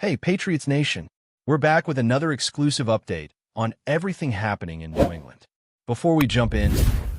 Hey, Patriots Nation! We're back with another exclusive update on everything happening in New England. Before we jump in,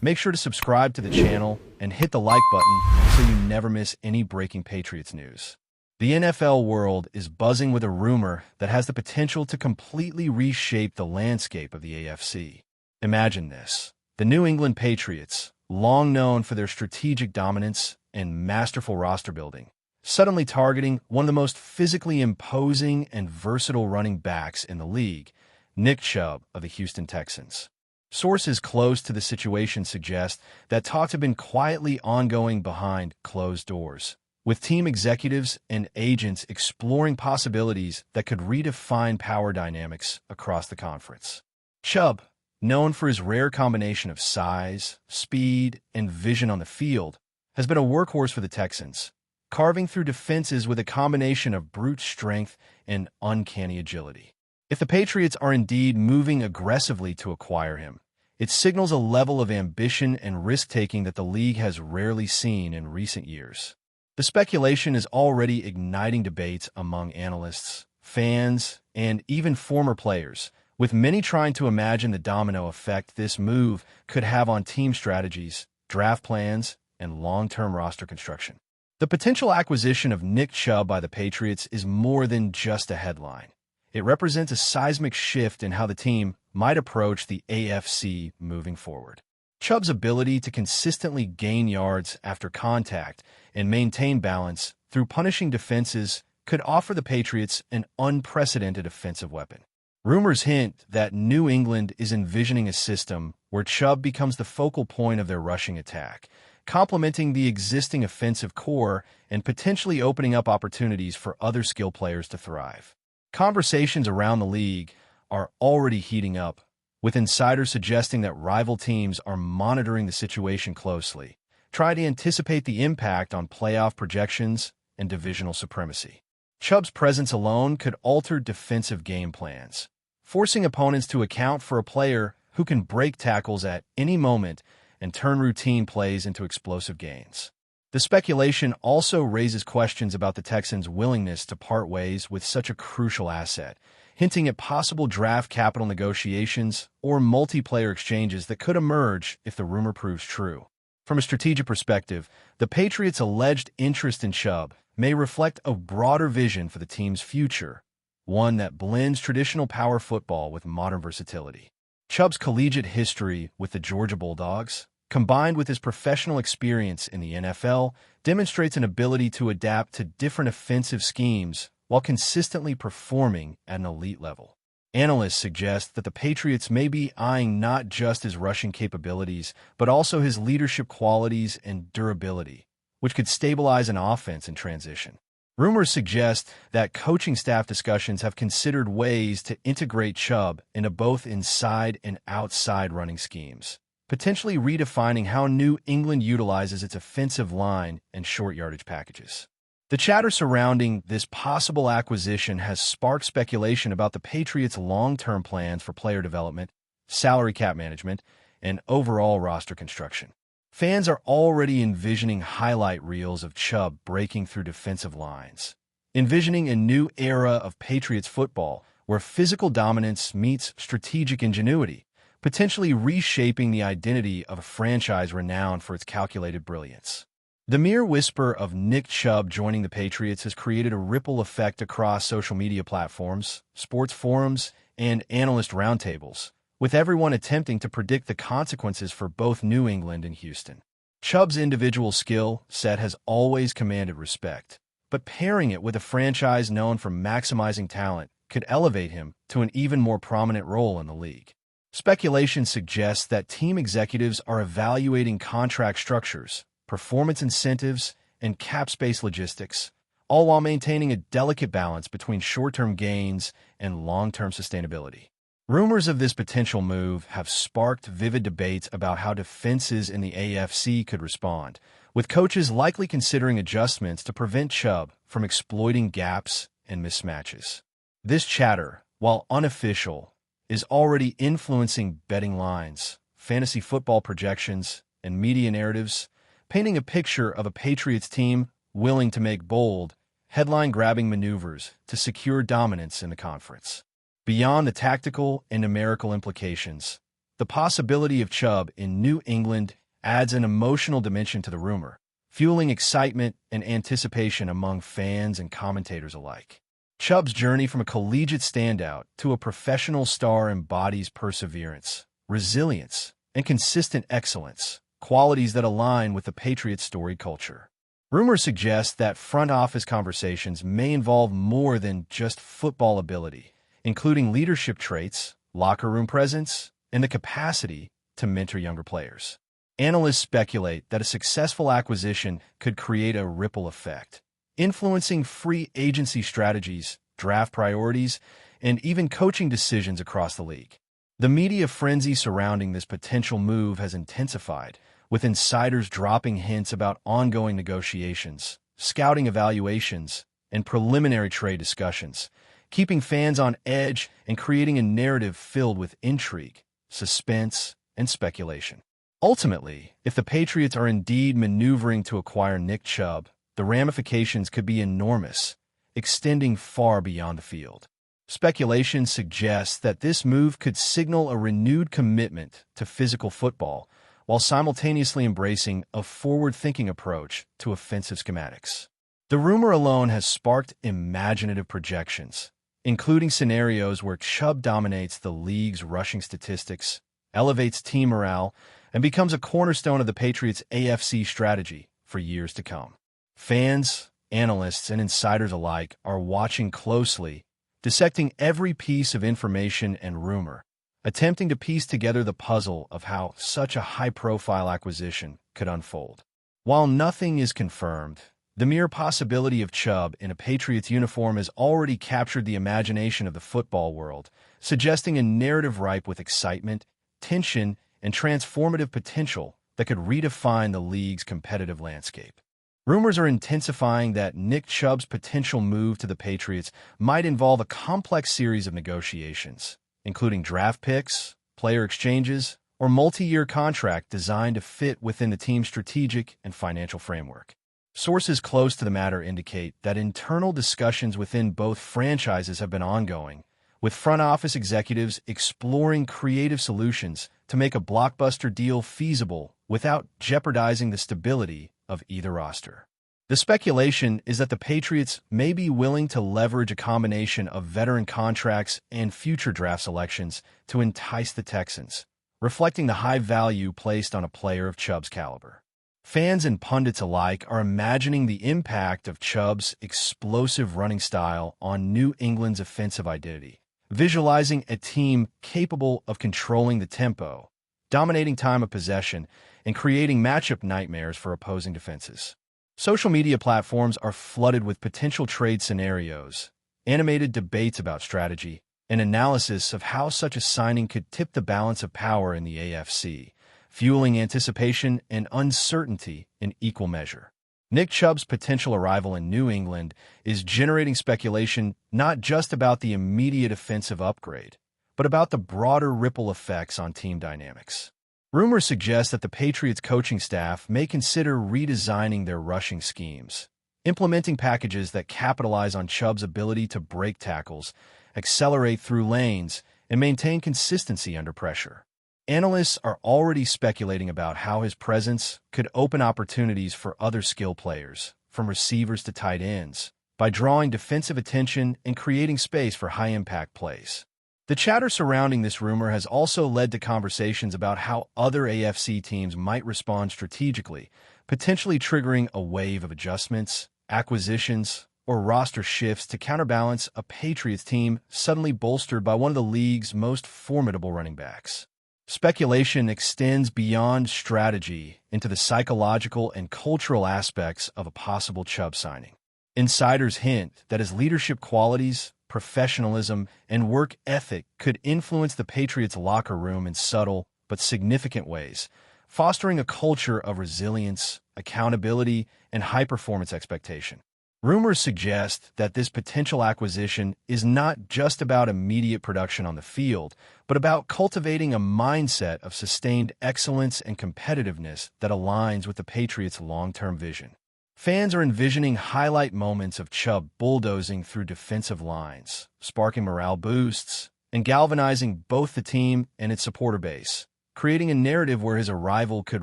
make sure to subscribe to the channel and hit the like button so you never miss any breaking Patriots news. The NFL world is buzzing with a rumor that has the potential to completely reshape the landscape of the AFC. Imagine this. The New England Patriots, long known for their strategic dominance and masterful roster building, suddenly targeting one of the most physically imposing and versatile running backs in the league, Nick Chubb of the Houston Texans. Sources close to the situation suggest that talks have been quietly ongoing behind closed doors, with team executives and agents exploring possibilities that could redefine power dynamics across the conference. Chubb, known for his rare combination of size, speed, and vision on the field, has been a workhorse for the Texans, carving through defenses with a combination of brute strength and uncanny agility. If the Patriots are indeed moving aggressively to acquire him, it signals a level of ambition and risk-taking that the league has rarely seen in recent years. The speculation is already igniting debates among analysts, fans, and even former players, with many trying to imagine the domino effect this move could have on team strategies, draft plans, and long-term roster construction. The potential acquisition of Nick Chubb by the Patriots is more than just a headline. It represents a seismic shift in how the team might approach the AFC moving forward. Chubb's ability to consistently gain yards after contact and maintain balance through punishing defenses could offer the Patriots an unprecedented offensive weapon. Rumors hint that New England is envisioning a system where Chubb becomes the focal point of their rushing attack, complementing the existing offensive core and potentially opening up opportunities for other skill players to thrive. Conversations around the league are already heating up, with insiders suggesting that rival teams are monitoring the situation closely, trying to anticipate the impact on playoff projections and divisional supremacy. Chubb's presence alone could alter defensive game plans, forcing opponents to account for a player who can break tackles at any moment and turn routine plays into explosive gains. The speculation also raises questions about the Texans' willingness to part ways with such a crucial asset, hinting at possible draft capital negotiations or multiplayer exchanges that could emerge if the rumor proves true. From a strategic perspective, the Patriots' alleged interest in Chubb may reflect a broader vision for the team's future, one that blends traditional power football with modern versatility. Chubb's collegiate history with the Georgia Bulldogs, combined with his professional experience in the NFL, demonstrates an ability to adapt to different offensive schemes while consistently performing at an elite level. Analysts suggest that the Patriots may be eyeing not just his rushing capabilities, but also his leadership qualities and durability, which could stabilize an offense in transition. Rumors suggest that coaching staff discussions have considered ways to integrate Chubb into both inside and outside running schemes, potentially redefining how New England utilizes its offensive line and short yardage packages. The chatter surrounding this possible acquisition has sparked speculation about the Patriots' long-term plans for player development, salary cap management, and overall roster construction. Fans are already envisioning highlight reels of Chubb breaking through defensive lines, envisioning a new era of Patriots football where physical dominance meets strategic ingenuity, potentially reshaping the identity of a franchise renowned for its calculated brilliance. The mere whisper of Nick Chubb joining the Patriots has created a ripple effect across social media platforms, sports forums, and analyst roundtables, with everyone attempting to predict the consequences for both New England and Houston. Chubb's individual skill set has always commanded respect, but pairing it with a franchise known for maximizing talent could elevate him to an even more prominent role in the league. Speculation suggests that team executives are evaluating contract structures, performance incentives, and cap space logistics, all while maintaining a delicate balance between short-term gains and long-term sustainability. Rumors of this potential move have sparked vivid debates about how defenses in the AFC could respond, with coaches likely considering adjustments to prevent Chubb from exploiting gaps and mismatches. This chatter, while unofficial, is already influencing betting lines, fantasy football projections, and media narratives, painting a picture of a Patriots team willing to make bold headline-grabbing maneuvers to secure dominance in the conference. Beyond the tactical and numerical implications, the possibility of Chubb in New England adds an emotional dimension to the rumor, fueling excitement and anticipation among fans and commentators alike. Chubb's journey from a collegiate standout to a professional star embodies perseverance, resilience, and consistent excellence, qualities that align with the Patriots' storied culture. Rumors suggest that front office conversations may involve more than just football ability, including leadership traits, locker room presence, and the capacity to mentor younger players. Analysts speculate that a successful acquisition could create a ripple effect, influencing free agency strategies, draft priorities, and even coaching decisions across the league. The media frenzy surrounding this potential move has intensified, with insiders dropping hints about ongoing negotiations, scouting evaluations, and preliminary trade discussions, keeping fans on edge and creating a narrative filled with intrigue, suspense, and speculation. Ultimately, if the Patriots are indeed maneuvering to acquire Nick Chubb, the ramifications could be enormous, extending far beyond the field. Speculation suggests that this move could signal a renewed commitment to physical football, while simultaneously embracing a forward-thinking approach to offensive schematics. The rumor alone has sparked imaginative projections, including scenarios where Chubb dominates the league's rushing statistics, elevates team morale, and becomes a cornerstone of the Patriots' AFC strategy for years to come. Fans, analysts, and insiders alike are watching closely, dissecting every piece of information and rumor, attempting to piece together the puzzle of how such a high-profile acquisition could unfold. While nothing is confirmed, the mere possibility of Chubb in a Patriots uniform has already captured the imagination of the football world, suggesting a narrative ripe with excitement, tension, and transformative potential that could redefine the league's competitive landscape. Rumors are intensifying that Nick Chubb's potential move to the Patriots might involve a complex series of negotiations, including draft picks, player exchanges, or multi-year contract designed to fit within the team's strategic and financial framework. Sources close to the matter indicate that internal discussions within both franchises have been ongoing, with front office executives exploring creative solutions to make a blockbuster deal feasible without jeopardizing the stability of either roster. The speculation is that the Patriots may be willing to leverage a combination of veteran contracts and future draft selections to entice the Texans, reflecting the high value placed on a player of Chubb's caliber. Fans and pundits alike are imagining the impact of Chubb's explosive running style on New England's offensive identity, visualizing a team capable of controlling the tempo, dominating time of possession, and creating matchup nightmares for opposing defenses. Social media platforms are flooded with potential trade scenarios, animated debates about strategy, and analysis of how such a signing could tip the balance of power in the AFC, fueling anticipation and uncertainty in equal measure. Nick Chubb's potential arrival in New England is generating speculation not just about the immediate offensive upgrade, but about the broader ripple effects on team dynamics. Rumors suggest that the Patriots coaching staff may consider redesigning their rushing schemes, implementing packages that capitalize on Chubb's ability to break tackles, accelerate through lanes, and maintain consistency under pressure. Analysts are already speculating about how his presence could open opportunities for other skill players, from receivers to tight ends, by drawing defensive attention and creating space for high-impact plays. The chatter surrounding this rumor has also led to conversations about how other AFC teams might respond strategically, potentially triggering a wave of adjustments, acquisitions, or roster shifts to counterbalance a Patriots team suddenly bolstered by one of the league's most formidable running backs. Speculation extends beyond strategy into the psychological and cultural aspects of a possible Chubb signing. Insiders hint that his leadership qualities, professionalism, and work ethic could influence the Patriots' locker room in subtle but significant ways, fostering a culture of resilience, accountability, and high-performance expectation. Rumors suggest that this potential acquisition is not just about immediate production on the field, but about cultivating a mindset of sustained excellence and competitiveness that aligns with the Patriots' long-term vision. Fans are envisioning highlight moments of Chubb bulldozing through defensive lines, sparking morale boosts, and galvanizing both the team and its supporter base, creating a narrative where his arrival could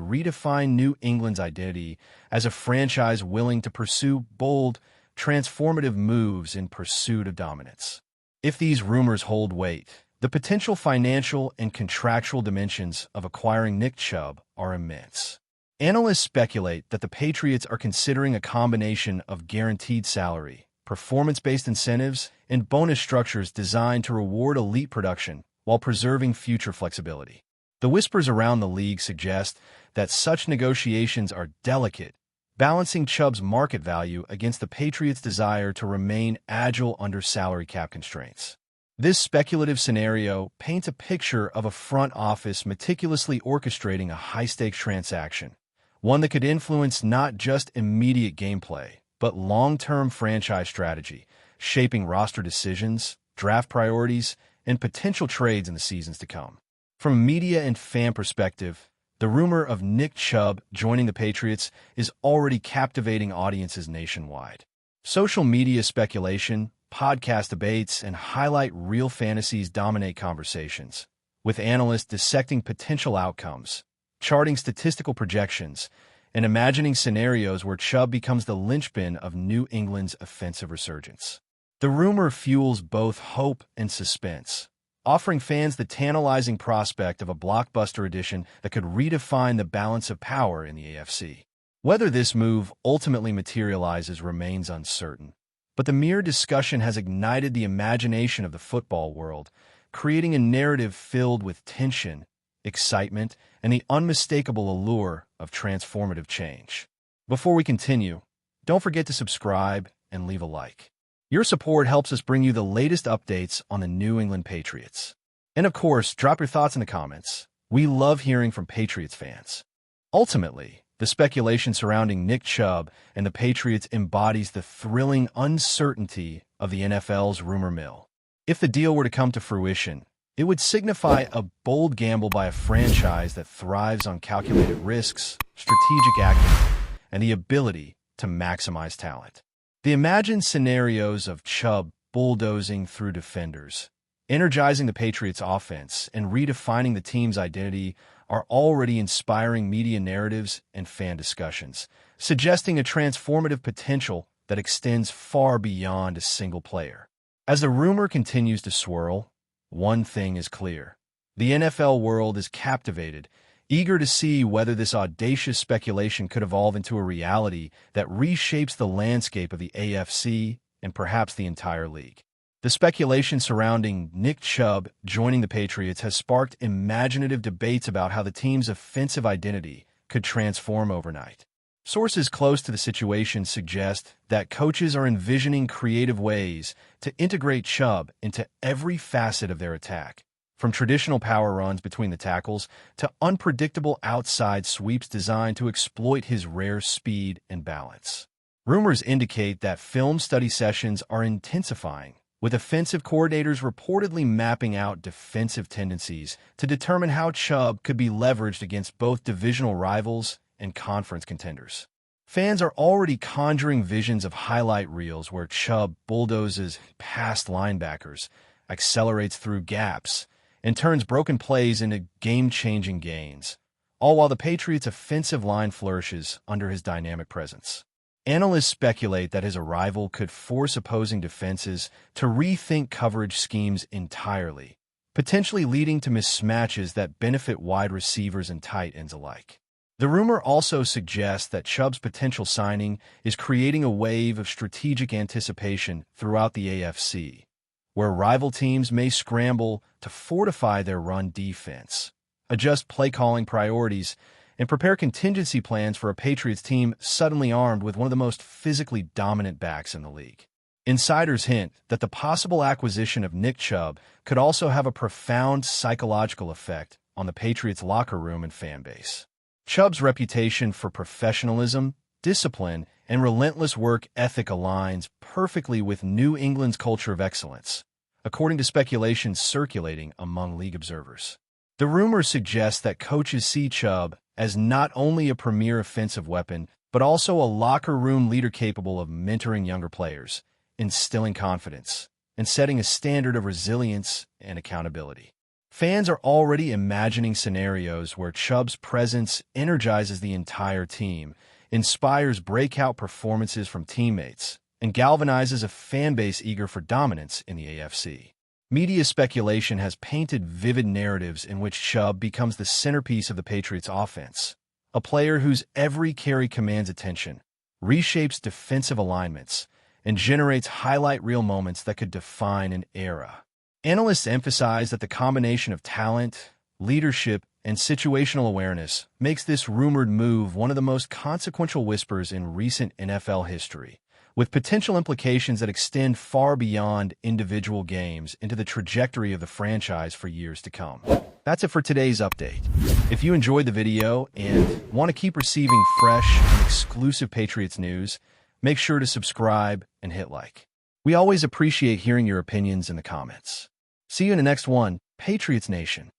redefine New England's identity as a franchise willing to pursue bold, transformative moves in pursuit of dominance. If these rumors hold weight, the potential financial and contractual dimensions of acquiring Nick Chubb are immense. Analysts speculate that the Patriots are considering a combination of guaranteed salary, performance-based incentives, and bonus structures designed to reward elite production while preserving future flexibility. The whispers around the league suggest that such negotiations are delicate, balancing Chubb's market value against the Patriots' desire to remain agile under salary cap constraints. This speculative scenario paints a picture of a front office meticulously orchestrating a high-stakes transaction, one that could influence not just immediate gameplay, but long-term franchise strategy, shaping roster decisions, draft priorities, and potential trades in the seasons to come. From a media and fan perspective, the rumor of Nick Chubb joining the Patriots is already captivating audiences nationwide. Social media speculation, podcast debates, and highlight reel fantasies dominate conversations, with analysts dissecting potential outcomes, charting statistical projections, and imagining scenarios where Chubb becomes the linchpin of New England's offensive resurgence. The rumor fuels both hope and suspense, offering fans the tantalizing prospect of a blockbuster addition that could redefine the balance of power in the AFC. Whether this move ultimately materializes remains uncertain, but the mere discussion has ignited the imagination of the football world, creating a narrative filled with tension, excitement, and the unmistakable allure of transformative change. Before we continue, don't forget to subscribe and leave a like. Your support helps us bring you the latest updates on the New England Patriots. And of course, drop your thoughts in the comments. We love hearing from Patriots fans. Ultimately, the speculation surrounding Nick Chubb and the Patriots embodies the thrilling uncertainty of the NFL's rumor mill. If the deal were to come to fruition, it would signify a bold gamble by a franchise that thrives on calculated risks, strategic acumen, and the ability to maximize talent. The imagined scenarios of Chubb bulldozing through defenders, energizing the Patriots' offense, and redefining the team's identity are already inspiring media narratives and fan discussions, suggesting a transformative potential that extends far beyond a single player. As the rumor continues to swirl, one thing is clear. The NFL world is captivated, eager to see whether this audacious speculation could evolve into a reality that reshapes the landscape of the AFC and perhaps the entire league. The speculation surrounding Nick Chubb joining the Patriots has sparked imaginative debates about how the team's offensive identity could transform overnight. Sources close to the situation suggest that coaches are envisioning creative ways to integrate Chubb into every facet of their attack, from traditional power runs between the tackles to unpredictable outside sweeps designed to exploit his rare speed and balance. Rumors indicate that film study sessions are intensifying, with offensive coordinators reportedly mapping out defensive tendencies to determine how Chubb could be leveraged against both divisional rivals and conference contenders. Fans are already conjuring visions of highlight reels where Chubb bulldozes past linebackers, accelerates through gaps, and turns broken plays into game-changing gains, all while the Patriots' offensive line flourishes under his dynamic presence. Analysts speculate that his arrival could force opposing defenses to rethink coverage schemes entirely, potentially leading to mismatches that benefit wide receivers and tight ends alike. The rumor also suggests that Chubb's potential signing is creating a wave of strategic anticipation throughout the AFC, where rival teams may scramble to fortify their run defense, adjust play-calling priorities, and prepare contingency plans for a Patriots team suddenly armed with one of the most physically dominant backs in the league. Insiders hint that the possible acquisition of Nick Chubb could also have a profound psychological effect on the Patriots' locker room and fan base. Chubb's reputation for professionalism, discipline, and relentless work ethic aligns perfectly with New England's culture of excellence, according to speculation circulating among league observers. The rumors suggest that coaches see Chubb as not only a premier offensive weapon, but also a locker room leader capable of mentoring younger players, instilling confidence, and setting a standard of resilience and accountability. Fans are already imagining scenarios where Chubb's presence energizes the entire team, inspires breakout performances from teammates, and galvanizes a fan base eager for dominance in the AFC. Media speculation has painted vivid narratives in which Chubb becomes the centerpiece of the Patriots' offense, a player whose every carry commands attention, reshapes defensive alignments, and generates highlight reel moments that could define an era. Analysts emphasize that the combination of talent, leadership, and situational awareness makes this rumored move one of the most consequential whispers in recent NFL history, with potential implications that extend far beyond individual games into the trajectory of the franchise for years to come. That's it for today's update. If you enjoyed the video and want to keep receiving fresh and exclusive Patriots news, make sure to subscribe and hit like. We always appreciate hearing your opinions in the comments. See you in the next one, Patriots Nation.